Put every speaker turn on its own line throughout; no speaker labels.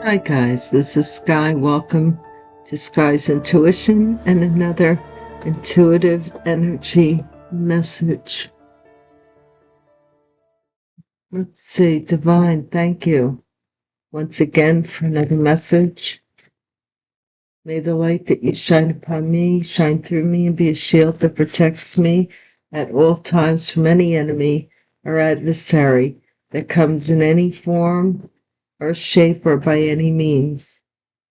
Hi guys, this is Sky. Welcome to Sky's Intuition and another intuitive energy message. Let's see, Divine, thank you once again for another message. May the light that you shine upon me shine through me and be a shield that protects me at all times from any enemy or adversary that comes in any form or shape or by any means.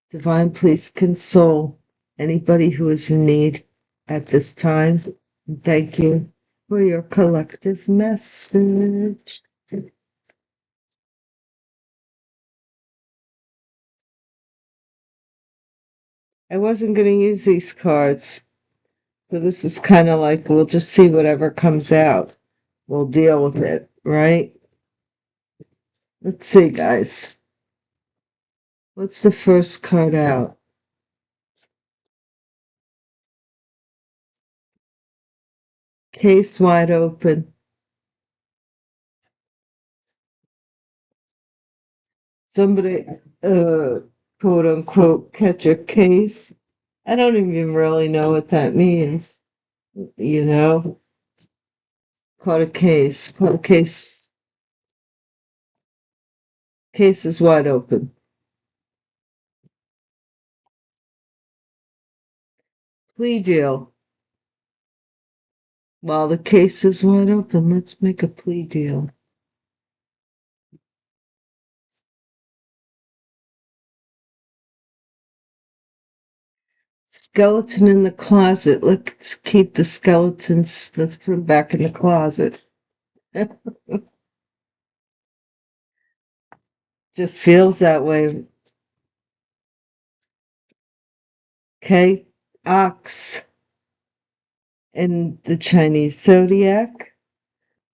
Divine, please console anybody who is in need at this time. And thank you for your collective message. I wasn't going to use these cards, so this is kind of like we'll just see whatever comes out. We'll deal with it, right? Let's see, guys. What's the first card out? Case wide open. Somebody, quote unquote, catch a case. I don't even really know what that means. You know, caught a case. Case is wide open. Plea deal. While the case is wide open, let's make a plea deal. Skeleton in the closet. Let's keep the skeletons. Let's put them back in the closet. Just feels that way. Okay. Ox in the Chinese zodiac.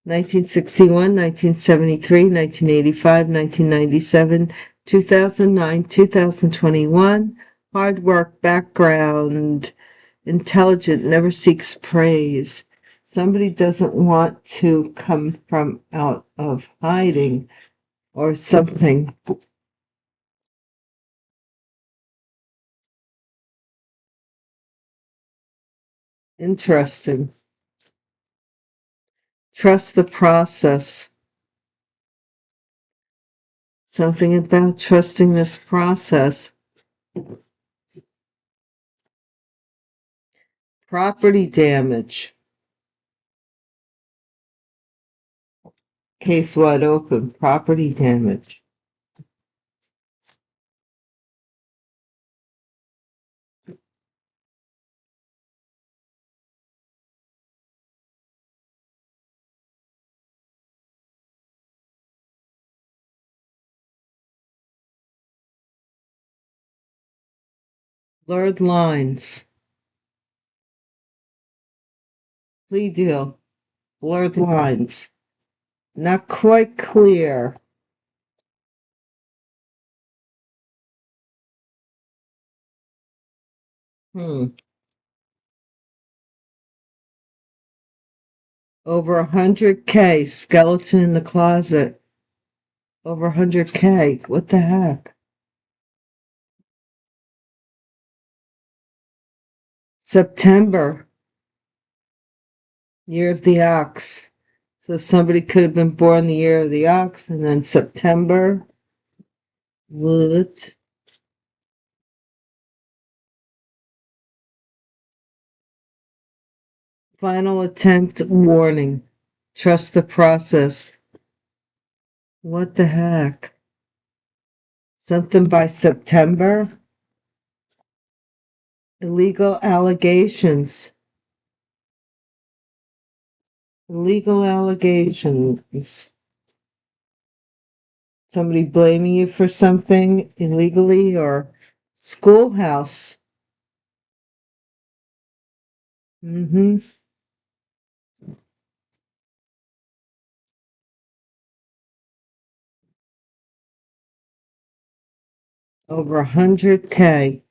1961, 1973, 1985, 1997, 2009, 2021. Hard work, background, intelligent, never seeks praise. Somebody doesn't want to come from out of hiding or something. Interesting. Trust the process. Something about trusting this process. Property damage. Case wide open. Property damage. Blurred lines. Plea deal. Blurred lines. Not quite clear. Over 100K. Skeleton in the closet. Over 100K. What the heck? September. Year of the Ox. So somebody could have been born the year of the Ox and then September. What? Final attempt warning. Trust the process. What the heck? Something by September? Illegal allegations. Illegal allegations. Somebody blaming you for something illegally or schoolhouse. Over 100K.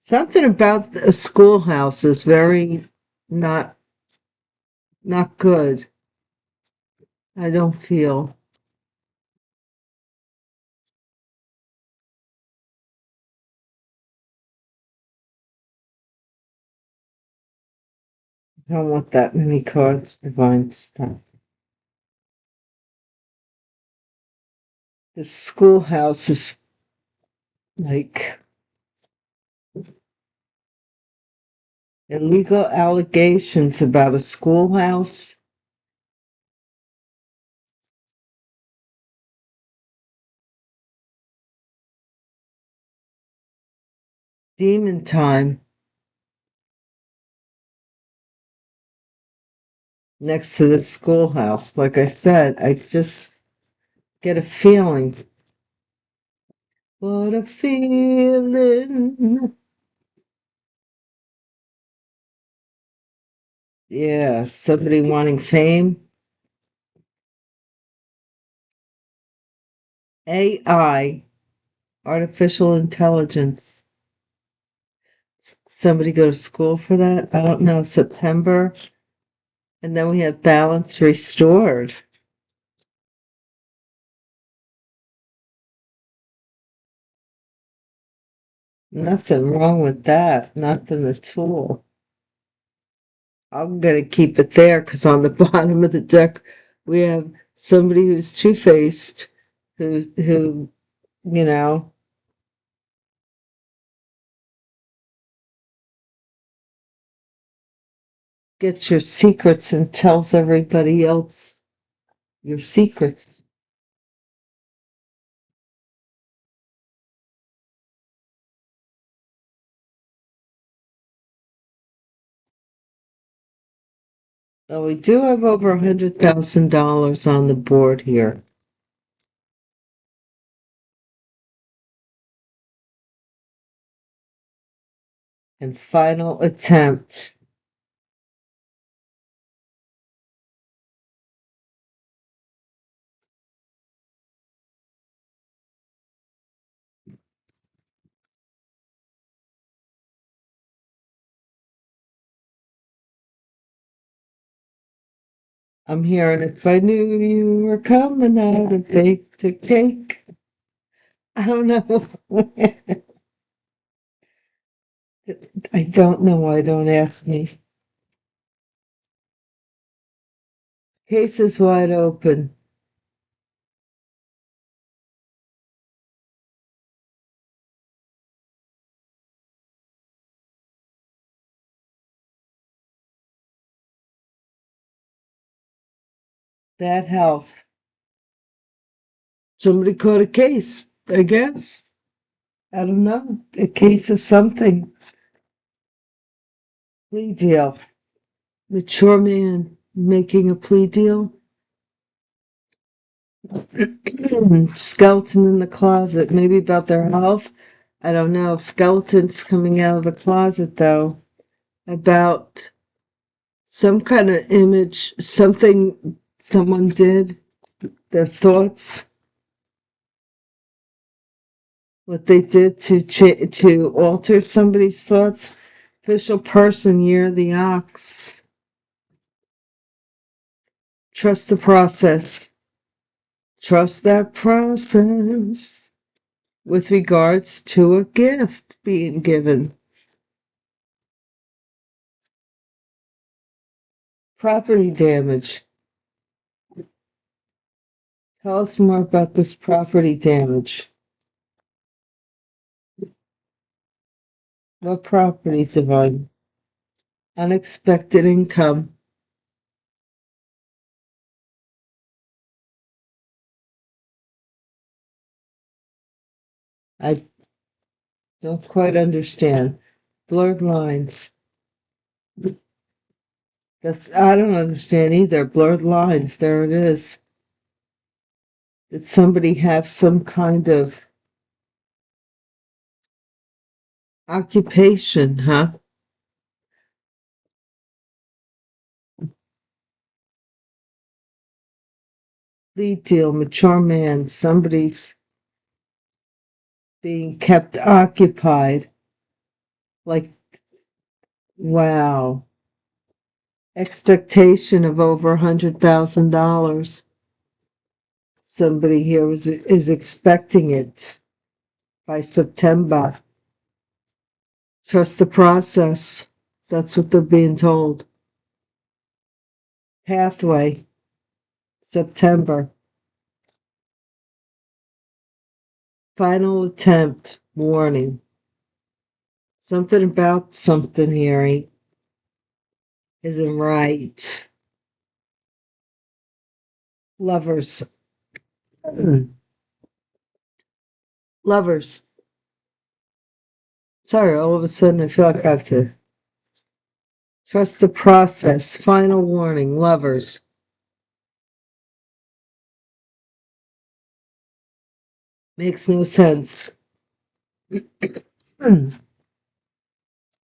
Something about a schoolhouse is very not good. I don't feel. I don't want that many cards, divine stuff. The schoolhouse is like illegal allegations about a schoolhouse. Demon time next to the schoolhouse. Like I said, I just get a feeling. What a feeling. Yeah, somebody wanting fame. AI, artificial intelligence. Somebody go to school for that? I don't know, September. And then we have balance restored. Nothing wrong with that. Nothing at all. I'm going to keep it there because on the bottom of the deck, we have somebody who's two-faced, who, you know, gets your secrets and tells everybody else your secrets. Well, we do have over $100,000 on the board here. And final attempt. I'm hearing if I knew you were coming out and bake the cake. I don't know. I don't know why don't ask me. Case is wide open. Bad health. Somebody caught a case, I guess. I don't know. A case of something. Plea deal. Mature man making a plea deal. Skeleton in the closet. Maybe about their health. I don't know. Skeletons coming out of the closet, though. About some kind of image, something someone did, their thoughts, what they did to alter somebody's thoughts. Official person, year of the ox. Trust the process. Trust that process with regards to a gift being given. Property damage. Tell us more about this property damage. What property, Divine? Unexpected income. I don't quite understand. Blurred lines. I don't understand either. Blurred lines. There it is. Did somebody have some kind of occupation, huh? Lead deal, mature man. Somebody's being kept occupied. Like, wow. Expectation of over $100,000. Somebody here is expecting it by September. Trust the process. That's what they're being told. Pathway, September. Final attempt, warning. Something about something here isn't right. Lovers. Lovers. Sorry, all of a sudden I feel like I have to trust the process. Final warning, lovers. Makes no sense.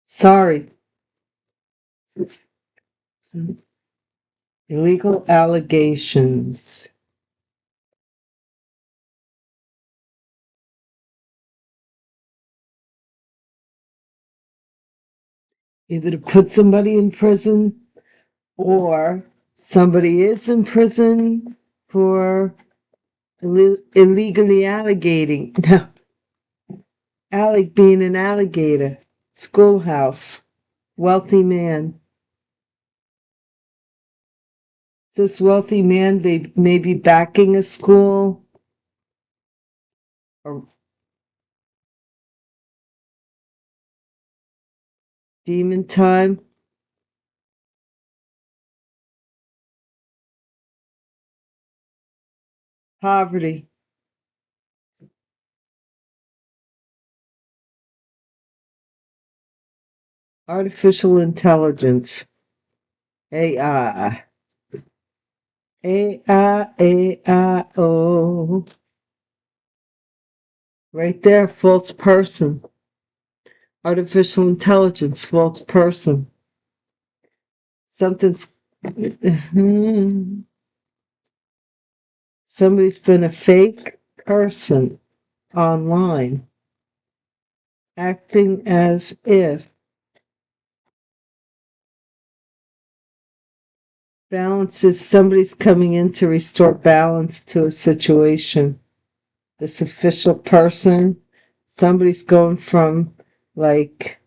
Sorry. Illegal allegations. Either to put somebody in prison or somebody is in prison for illegally alligating. Being an alligator. Schoolhouse. Wealthy man. This wealthy man may be backing a school or demon time. Poverty. Artificial intelligence. AI. AI, AI-O. Right there, false person. Artificial intelligence, false person. Something's... Somebody's been a fake person online, acting as if somebody's coming in to restore balance to a situation. This official person, somebody's going from like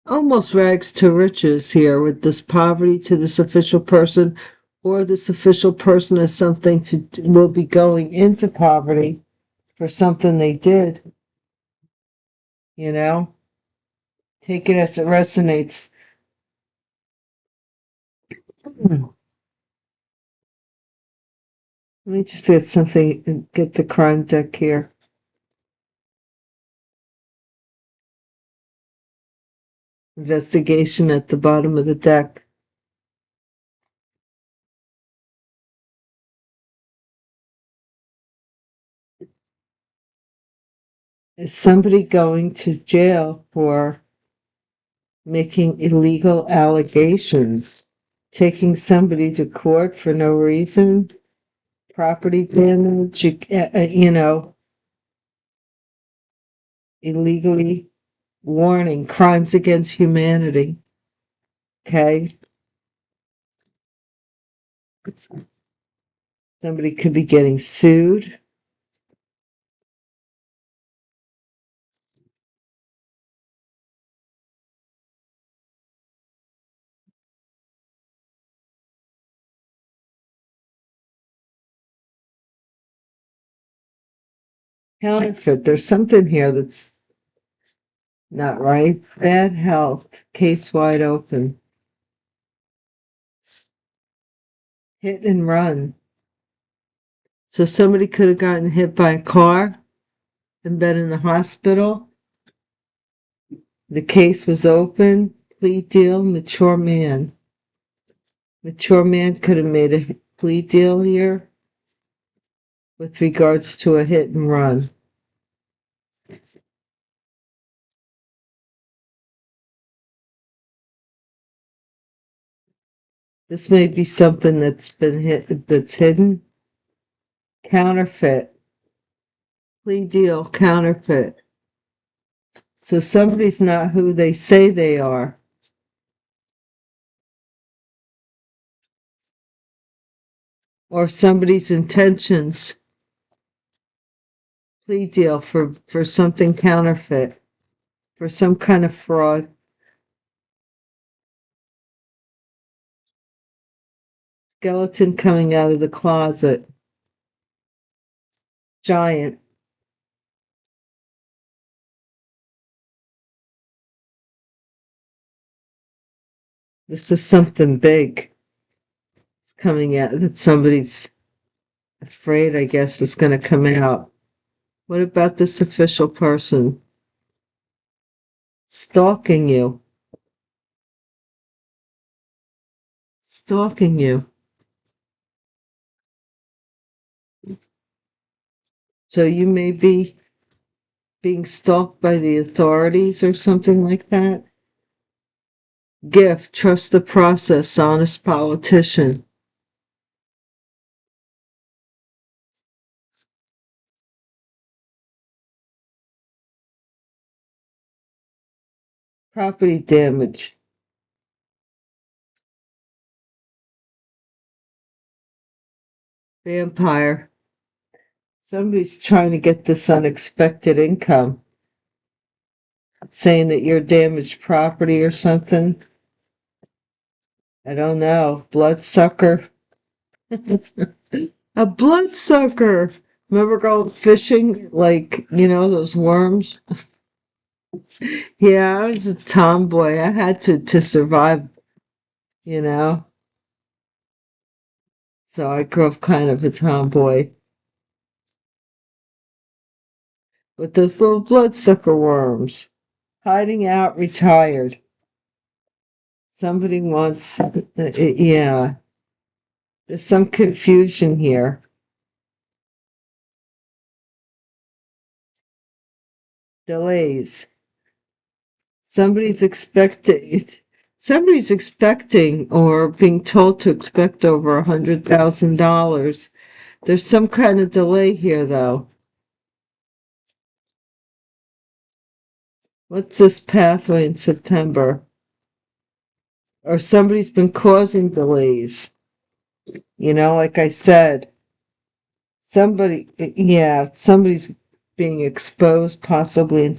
almost rags to riches here with this poverty to this official person, or this official person is something will be going into poverty for something they did. Take it as it resonates. Let me just get something and get the crime deck here. Investigation at the bottom of the deck. Is somebody going to jail for making illegal allegations? Taking somebody to court for no reason? Property damage? Illegally warning, crimes against humanity. Okay? Somebody could be getting sued. Counterfeit. There's something here that's not right. Bad health. Case wide open. Hit and run. So somebody could have gotten hit by a car and been in the hospital. The case was open. Plea deal. Mature man. Mature man could have made a plea deal here with regards to a hit and run. This may be something that's hidden. Counterfeit. Plea deal, counterfeit. So somebody's not who they say they are. Or somebody's intentions. Plea deal for something counterfeit. For some kind of fraud. Skeleton coming out of the closet. Giant. This is something big. It's coming out that somebody's afraid, I guess, is going to come out. What about this official person? Stalking you. Stalking you. So you may be being stalked by the authorities or something like that. Gift, trust the process, honest politician. Property damage. Vampire. Somebody's trying to get this unexpected income. Saying that you're damaged property or something. I don't know. Bloodsucker. A bloodsucker. Remember going fishing? Like, those worms? Yeah, I was a tomboy. I had to survive, you know. So I grew up kind of a tomboy. With those little bloodsucker worms. Hiding out, retired. Somebody wants, yeah. There's some confusion here. Delays. Somebody's expecting or being told to expect over $100,000. There's some kind of delay here, though. What's this pathway in September? Or somebody's been causing delays. Like I said, somebody's being exposed possibly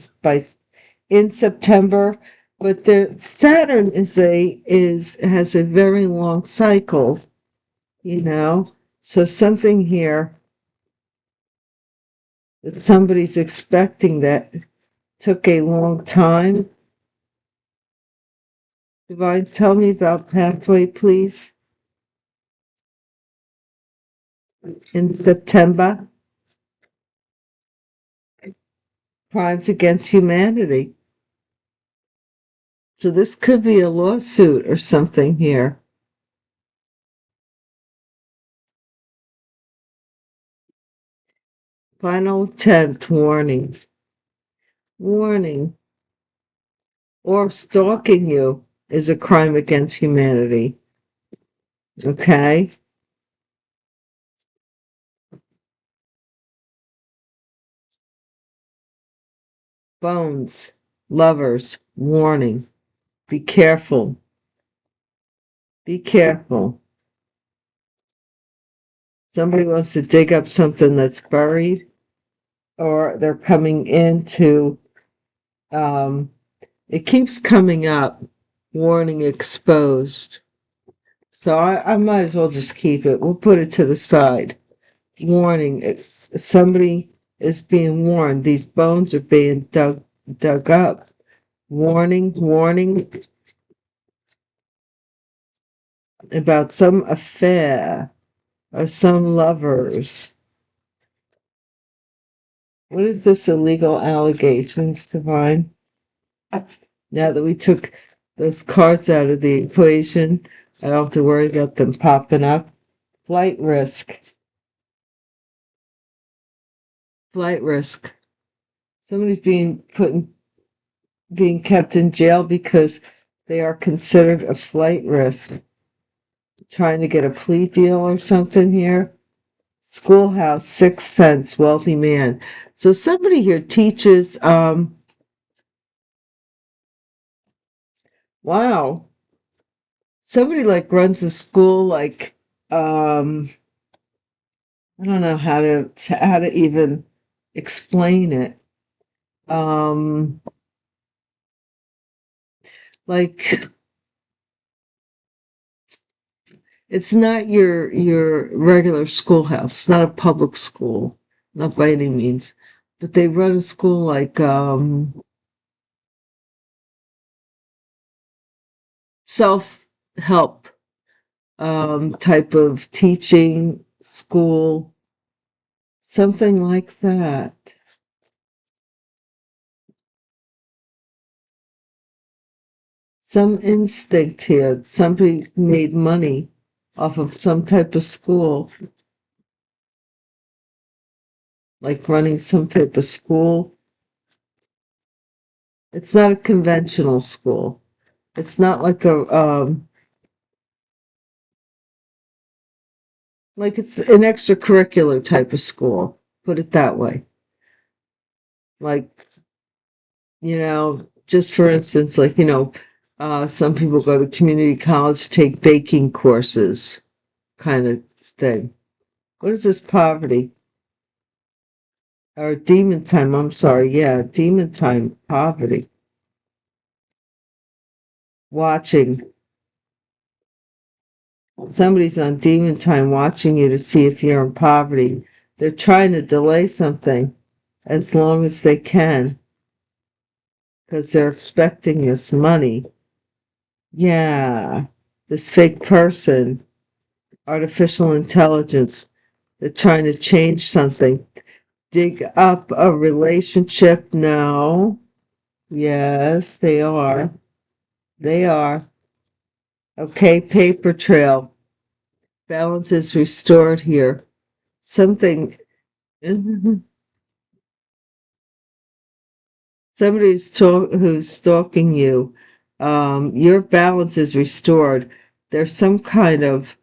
in September, but Saturn has a very long cycle, so something here that somebody's expecting that took a long time. Divine, tell me about pathway, please. In September, crimes against humanity. So this could be a lawsuit or something here. Final attempt, warning. Warning. Or stalking you is a crime against humanity. Okay? Bones. Lovers. Warning. Be careful. Be careful. Somebody wants to dig up something that's buried, or they're coming into, it keeps coming up, warning exposed. So I might as well just keep it. We'll put it to the side. Warning, somebody is being warned. These bones are being dug up. Warning, warning about some affair or some lovers. What is this illegal allegations, Divine? Now that we took those cards out of the equation, I don't have to worry about them popping up. Flight risk. Flight risk. Somebody's being kept in jail because they are considered a flight risk. Trying to get a plea deal or something here. Schoolhouse, Sixth Sense, wealthy man. So somebody here teaches, wow. Somebody like runs a school like, I don't know how to even explain it. Like It's not your regular schoolhouse. It's not a public school, not by any means. But they run a school like self-help type of teaching school, something like that. Some instinct here. Somebody made money off of some type of school, like running some type of school. It's not a conventional school. It's not like it's an extracurricular type of school. Put it that way. Like, just for instance, like, some people go to community college to take baking courses kind of thing. What is this poverty? Or demon time, I'm sorry. Yeah, demon time, poverty. Watching. Somebody's on demon time watching you to see if you're in poverty. They're trying to delay something as long as they can because they're expecting this money. Yeah, this fake person, artificial intelligence, they're trying to change something. Dig up a relationship now. Yes, they are. They are. Okay, paper trail. Balance is restored here. Something. Somebody who's stalking you, your balance is restored. There's some kind of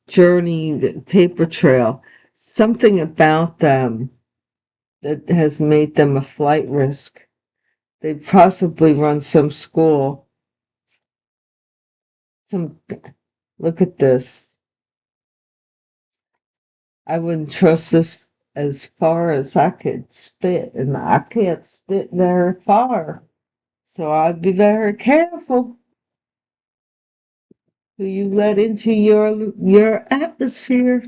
journey, paper trail, something about them that has made them a flight risk. They possibly run some school. Look at this. I wouldn't trust this as far as I could spit, and I can't spit very far. So I'd be very careful who you let into your atmosphere.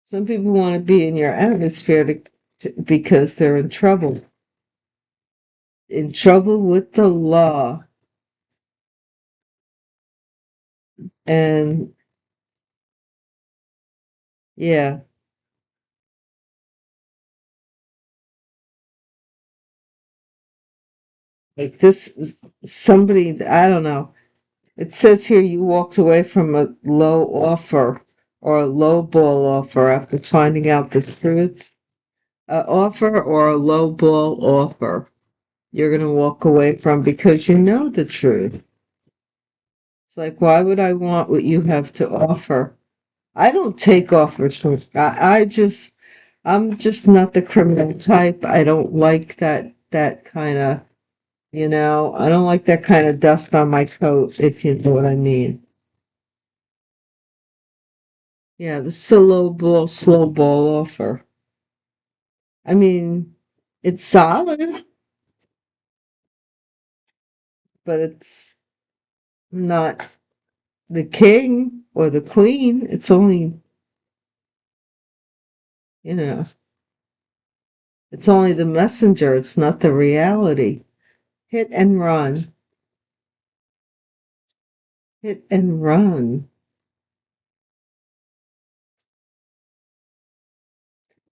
Some people want to be in your atmosphere because they're in trouble with the law. And yeah, like this is somebody, I don't know. It says here you walked away from a low offer or a low ball offer after finding out the truth. A offer or a low ball offer you're going to walk away from because you know the truth. It's like, why would I want what you have to offer? I don't take offers from, I'm just not the criminal type. I don't like that kind of, I don't like that kind of dust on my coat, if you know what I mean. Yeah, this is a slow ball offer. I mean, it's solid, but it's not the king or the queen. It's only, you know, it's only the messenger. It's not the reality. Hit and run. Hit and run.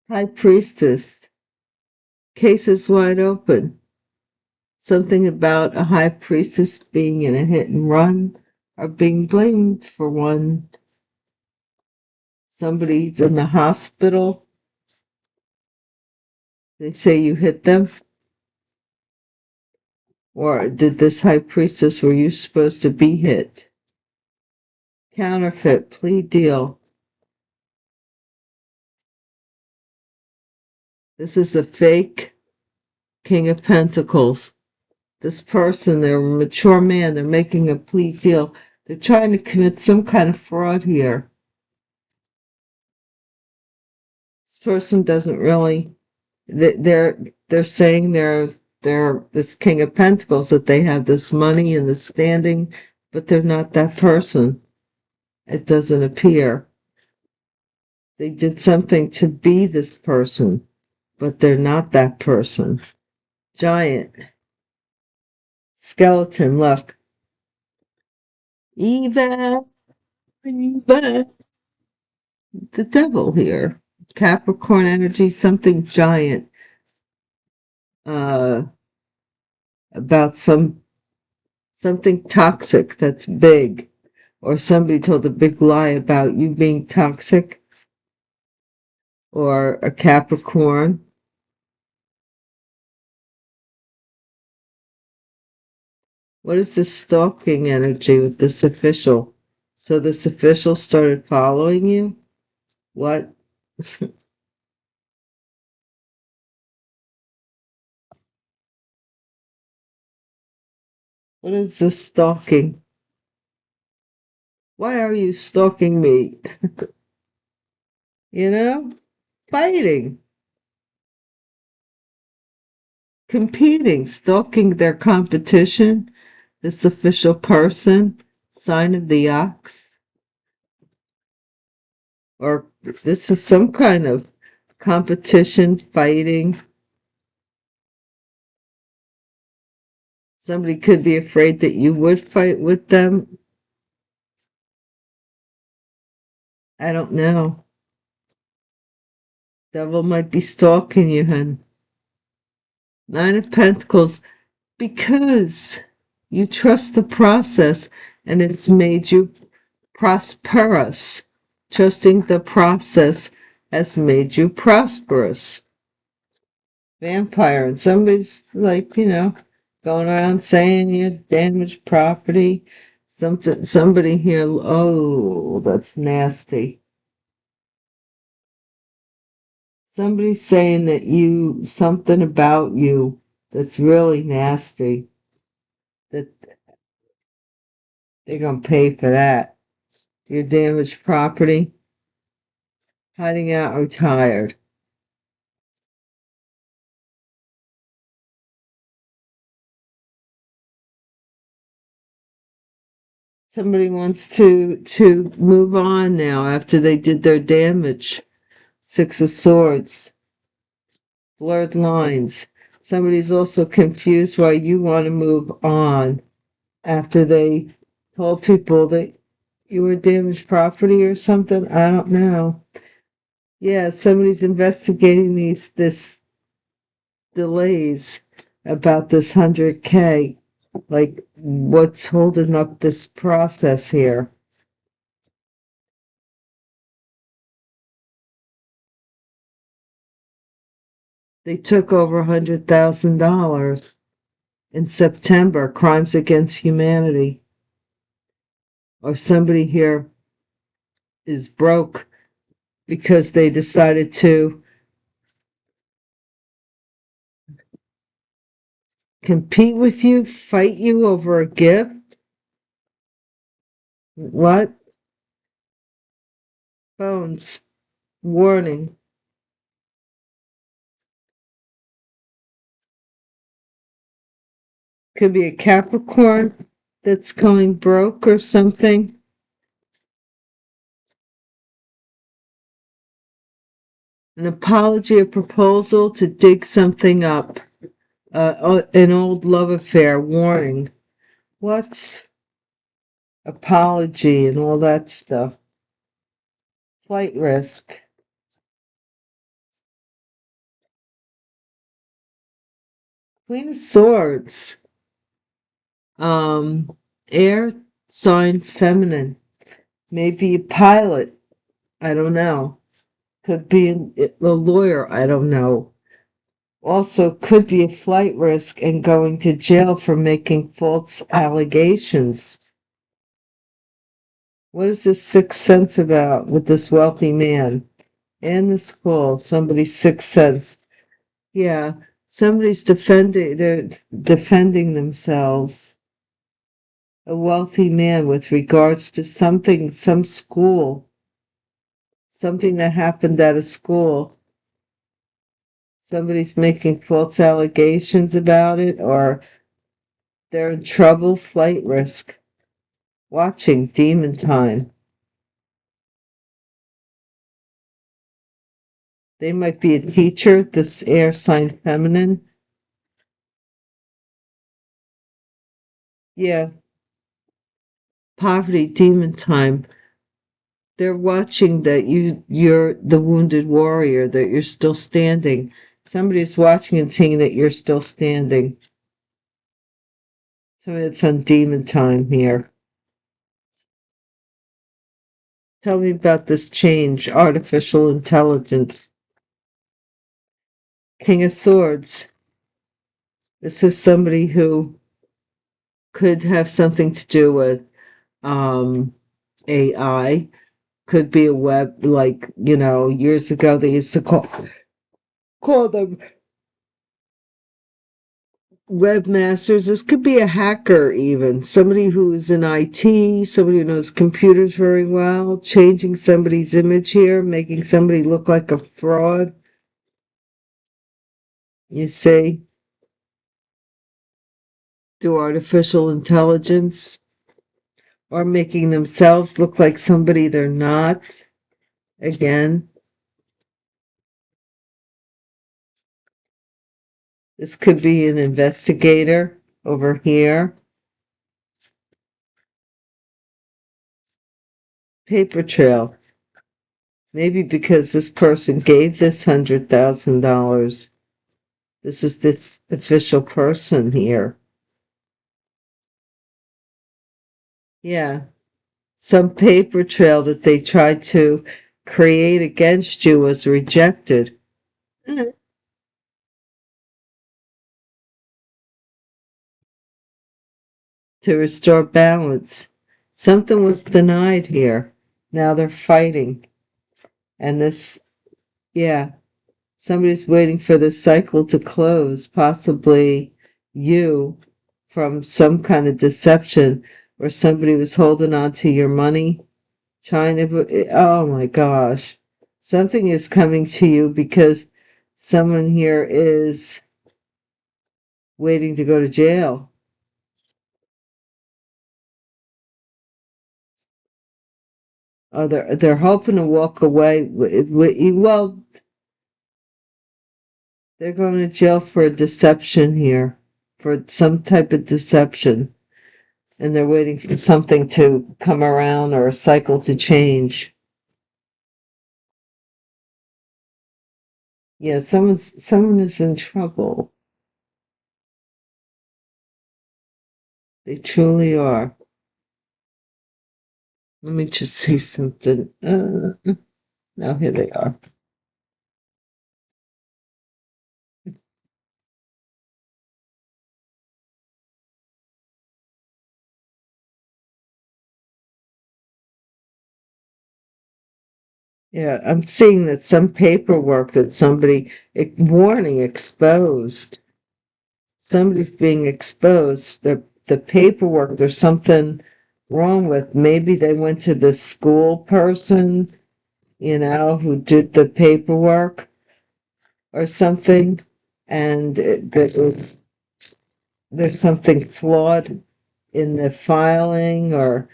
High priestess. Case is wide open. Something about a high priestess being in a hit and run or being blamed for one. Somebody's in the hospital. They say you hit them. Or did this high priestess, were you supposed to be hit? Counterfeit plea deal. This is a fake King of Pentacles. This person, they're a mature man, they're making a plea deal. They're trying to commit some kind of fraud here. This person doesn't really, they're saying they're this King of Pentacles, that they have this money and this standing, but they're not that person. It doesn't appear. They did something to be this person, but they're not that person. Giant. Skeleton, look. Eva, Eva. The devil here. Capricorn energy, something giant. About something toxic that's big. Or somebody told a big lie about you being toxic. Or a Capricorn. What is this stalking energy with this official? So this official started following you? What? What is this stalking? Why are you stalking me? You know? Fighting. Competing. Stalking their competition. This official person. Sign of the ox. Or this is some kind of competition, fighting. Somebody could be afraid that you would fight with them. I don't know. Devil might be stalking you, hun. Nine of Pentacles. Because you trust the process and it's made you prosperous. Trusting the process has made you prosperous. Vampire, and somebody's like, going around saying you damaged property. Somebody here, oh, that's nasty. Somebody's saying that something about you that's really nasty, that they're going to pay for that. Your damaged property, hiding out, retired. Somebody wants to move on now after they did their damage. Six of Swords, blurred lines. Somebody's also confused why you want to move on after they told people that you were damaged property or something. I don't know. Yeah, somebody's investigating this delays about this 100K. Like, what's holding up this process here? They took over $100,000 in September, crimes against humanity. Or somebody here is broke because they decided to compete with you, fight you over a gift. What? Phones. Warning. Could be a Capricorn that's going broke or something. An apology, a proposal to dig something up. An old love affair. Warning. What? Apology and all that stuff. Flight risk. Queen of Swords. Um, Air sign feminine. Maybe a pilot. I don't know. Could be a lawyer. I don't know. Also, could be a flight risk and going to jail for making false allegations. What is this sixth sense about with this wealthy man? And the school, somebody's sixth sense. Yeah, somebody's they're defending themselves. A wealthy man with regards to something, some school, something that happened at a school. Somebody's making false allegations about it, or they're in trouble, flight risk. watching demon time. They might be a teacher, this air sign feminine. Yeah, poverty, demon time. They're watching that you're the wounded warrior, that you're still standing. Somebody's watching and seeing that you're still standing. So it's on demon time here. Tell me about this change, artificial intelligence. King of Swords. This is somebody who could have something to do with AI. Could be a web, like, years ago they used to call them webmasters. This could be a hacker, even somebody who's in IT, somebody who knows computers very well, changing somebody's image here, making somebody look like a fraud. You see, through artificial intelligence, or making themselves look like somebody they're not. Again, this could be an investigator over here. Paper trail. Maybe because this person gave this $100,000. This is this official person here. Yeah. Some paper trail that they tried to create against you was rejected. To restore balance. Something was denied here. Now they're fighting. And this, yeah, somebody's waiting for this cycle to close, possibly you, from some kind of deception, or somebody was holding on to your money, trying to, oh my gosh. Something is coming to you because someone here is waiting to go to jail. Oh, they're hoping to walk away. Well, they're going to jail for a deception here, for some type of deception. And they're waiting for something to come around or a cycle to change. Yeah, someone is in trouble. They truly are. Let me just see something. Now here they are. Yeah, I'm seeing that some paperwork that somebody, warning, exposed. Somebody's being exposed. The paperwork, there's something wrong with. Maybe they went to the school person, who did the paperwork or something, and there's something flawed in the filing or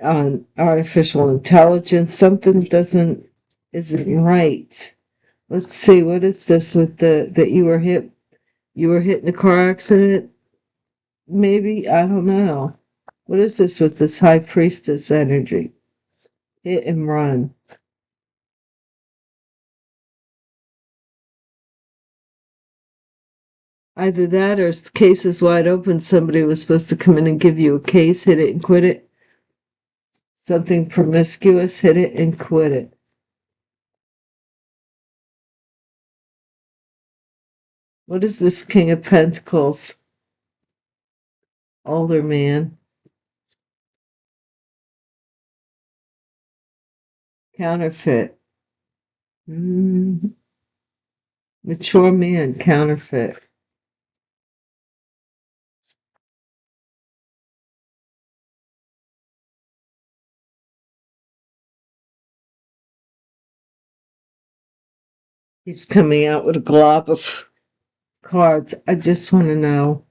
on artificial intelligence. Something isn't right. Let's see, what is this with that you were hit? You were hit in a car accident? Maybe, I don't know. What is this with this high priestess energy? Hit and run. Either that or case is wide open. Somebody was supposed to come in and give you a case, hit it and quit it. Something promiscuous, hit it and quit it. What is this King of Pentacles? Older man. Counterfeit. Mature man, counterfeit. Keeps coming out with a glob of cards. I just want to know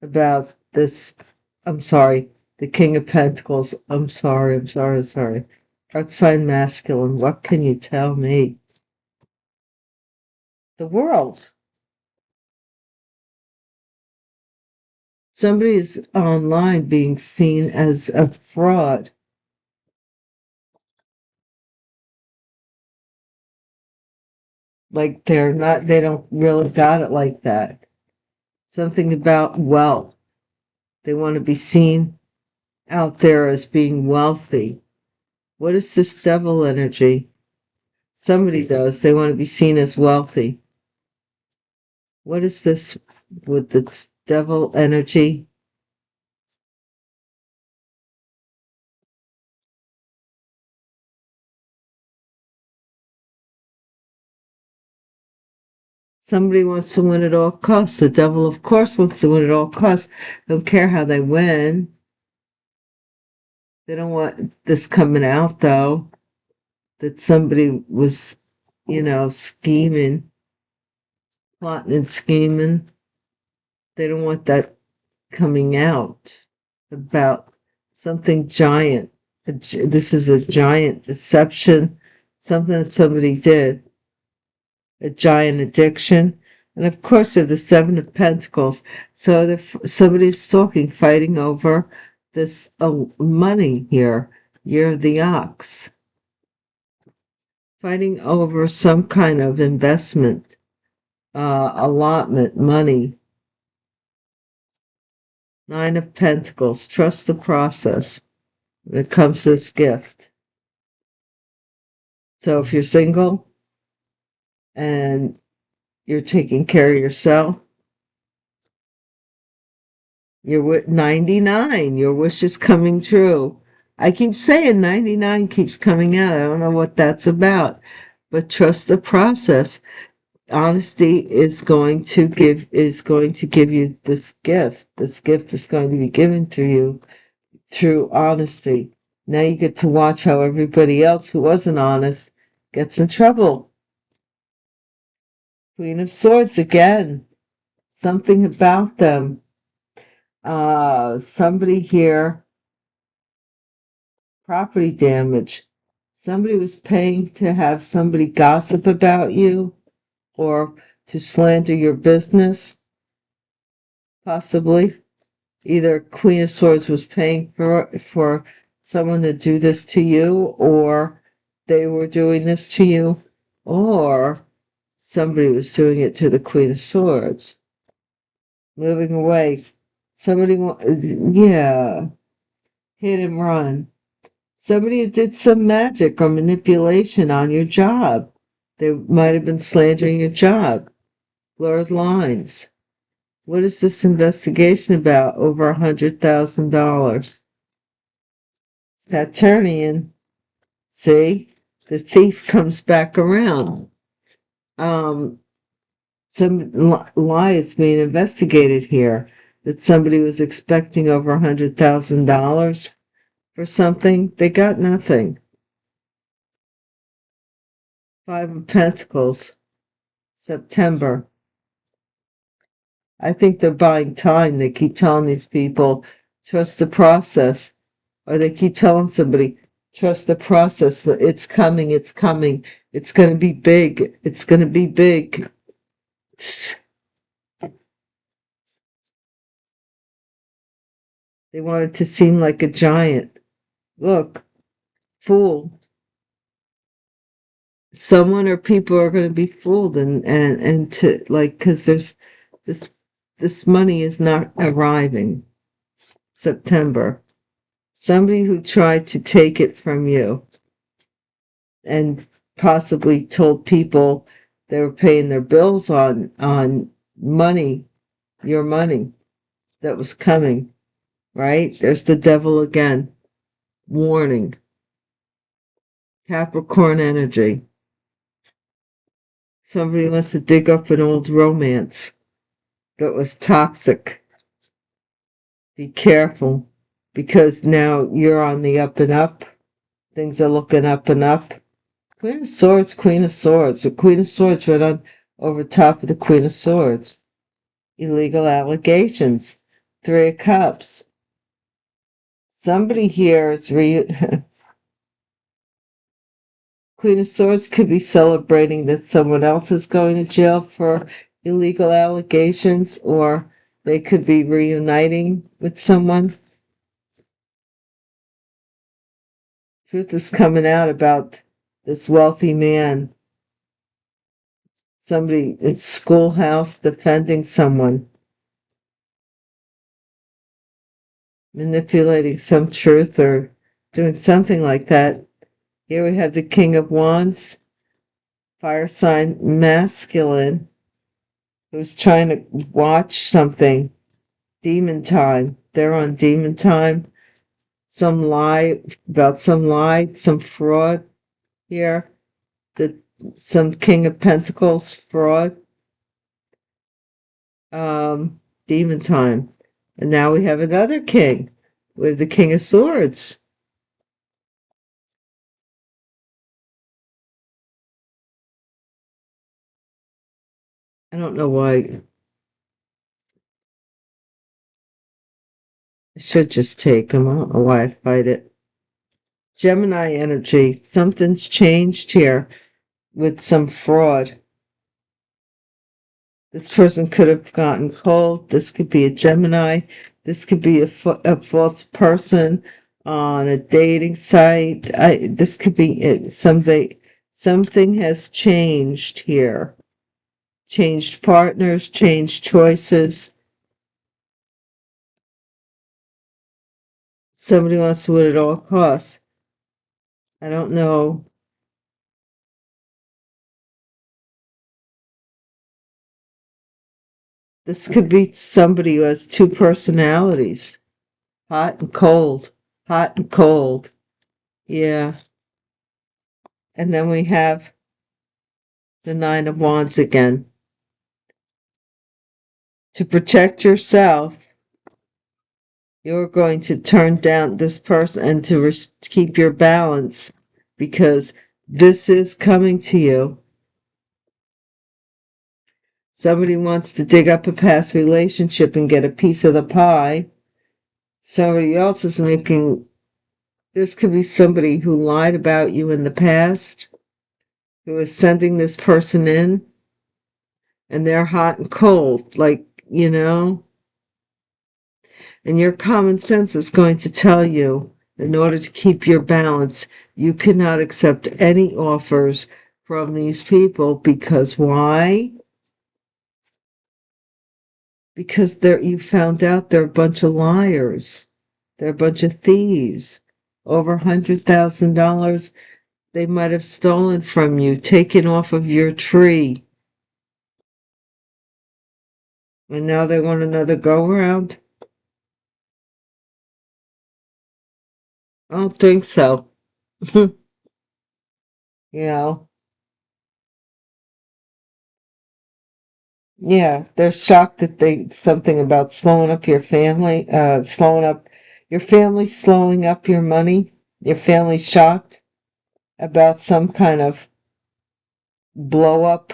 about this. I'm sorry. The King of Pentacles. I'm sorry. Earth sign masculine. What can you tell me? The world. Somebody is online being seen as a fraud. Like they don't really got it like that. Something about wealth. They want to be seen out there as being wealthy. What is this devil energy? Somebody does. They want to be seen as wealthy. What is this with this devil energy? Somebody wants to win at all costs. The devil, of course, wants to win at all costs. Don't care how they win. They don't want this coming out, though, that somebody was, scheming, plotting and scheming. They don't want that coming out about something giant. This is a giant deception, something that somebody did, a giant addiction. And of course, they're the Seven of Pentacles. So somebody's fighting over this money here. You're the ox. Fighting over some kind of investment, allotment, money. Nine of Pentacles. Trust the process when it comes to this gift. So if you're single and you're taking care of yourself, you're 99. Your wish is coming true. I keep saying 99 keeps coming out. I don't know what that's about, but trust the process. Honesty is going to give you this gift. This gift is going to be given to you through honesty. Now you get to watch how everybody else who wasn't honest gets in trouble. Queen of Swords again. Something about them. Somebody here, property damage. Somebody was paying to have somebody gossip about you or to slander your business, possibly. Either Queen of Swords was paying for someone to do this to you, or they were doing this to you, or somebody was doing it to the Queen of Swords. Moving away. Somebody, yeah, hit and run. Somebody did some magic or manipulation on your job. They might have been slandering your job. Blurred lines. What is this investigation about? Over $100,000. Saturnian. See? The thief comes back around. Some lie is being investigated here. That somebody was expecting over $100,000 for something. They got nothing. Five of Pentacles. September. I think they're buying time. They keep telling these people, trust the process. Or they keep telling somebody, trust the process. It's coming. It's coming. It's going to be big. It's going to be big. They want it to seem like a giant. Look, fool. Someone or people are going to be fooled and to like, because there's this money is not arriving. September. Somebody who tried to take it from you and possibly told people they were paying their bills on money, your money that was coming, right? There's the devil again. Warning. Capricorn energy. Somebody wants to dig up an old romance that was toxic. Be careful, because now you're on the up and up. Things are looking up and up. Queen of Swords, Queen of Swords. The Queen of Swords right on over top of the Queen of Swords. Illegal allegations. Three of Cups. Somebody here is Queen of Swords could be celebrating that someone else is going to jail for illegal allegations, or they could be reuniting with someone. Truth is coming out about this wealthy man. Somebody in schoolhouse defending someone, manipulating some truth or doing something like that. Here we have the King of Wands, fire sign masculine, who's trying to watch something. Demon time. They're on demon time. Some lie, some fraud here. Some King of Pentacles fraud. Demon time. And now we have another king. We have the King of Swords. I don't know why. I should just take them. I don't know why I fight it. Gemini energy. Something's changed here with some fraud. This person could have gotten cold. This could be a Gemini. This could be a false person on a dating site. This could be it. Something has changed here. Changed partners, changed choices. Somebody wants to win at all costs. I don't know. This could be somebody who has two personalities. Hot and cold. Hot and cold. Yeah. And then we have the Nine of Wands again. To protect yourself, you're going to turn down this person and to keep your balance, because this is coming to you. Somebody wants to dig up a past relationship and get a piece of the pie. Somebody else is making, this could be somebody who lied about you in the past, who is sending this person in, and they're hot and cold, like, and your common sense is going to tell you, in order to keep your balance, you cannot accept any offers from these people. Because why? Because you found out they're a bunch of liars. They're a bunch of thieves. Over $100,000 they might have stolen from you, taken off of your tree. And now they want another go-around? I don't think so. you know, yeah, they're shocked that something about slowing up your family, slowing up your money. Your family's shocked about some kind of blow up.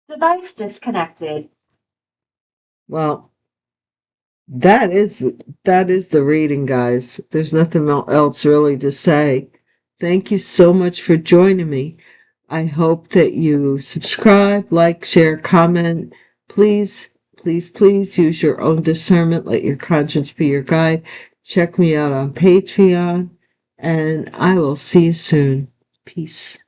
Device disconnected.
Well, that is the reading, guys. There's nothing else really to say. Thank you so much for joining me. I hope that you subscribe, like, share, comment. Please, please, please use your own discernment. Let your conscience be your guide. Check me out on Patreon, and I will see you soon. Peace.